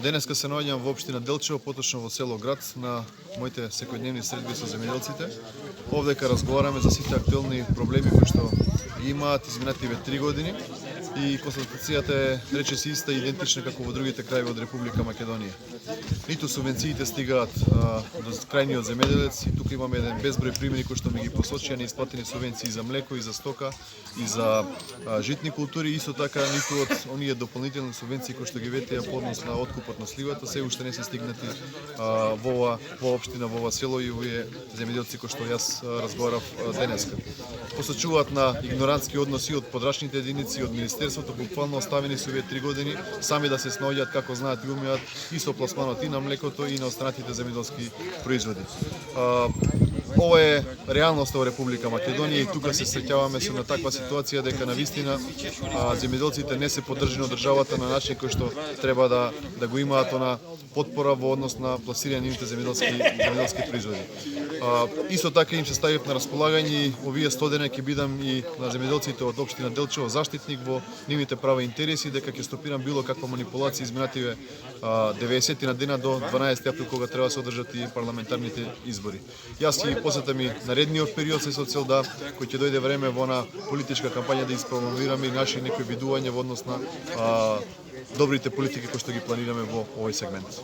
Денеска се наоѓам во општина Делчево, поточно во село Град, на моите секојдневни средби со земјоделците. Овдека разговараме за сите актуелни проблеми кои што имаат изминативе 3 години и констатацијата е речиси иста и идентична како во другите крајеви од Република Македонија. Ниту субвенциите стигаат до крајниот земјоделец и тука имаме еден безброј примери кои што ми ги посочија неисплатени субвенции за млеко и за стока и за житни култури, исто така ниту од оние дополнителни субвенции кои што ги ветеа по однос на откупот на сливата се уште не се стигнати во општина, во ова село и овие земјоделци кои што јас разговарав денеска. Посочуваат на игнорантски односи од подрачните единици, од Министерството, буквално оставени се овие 3 години сами да се снаоѓаат како знаат и умеат и со пласманот и на млекото и на останатите земјоделски производи. Ова е реалноста во Република Македонија и тука се среќаваме со на таква ситуација дека навистина земјоделците не се поддржани од државата на начин кој што треба да го имаат она потпора во однос на пласирање нивните земјоделски производи. Исто така им се ставиат на располагање и овие 100 дена ќе бидам и на земјоделците од општина Делчево заштитник во нивните права и интереси, дека ќе стопирам било каква манипулација изминативе 90 на дена до 12 април кога треба да се одржат и парламентарните избори. Јас ќе посетам и наредниот период со цел да кој ќе дојде време во на политичка кампања да испромовираме и наши некои видувања во однос на добрите политики кои што ги планираме во овој сегмент.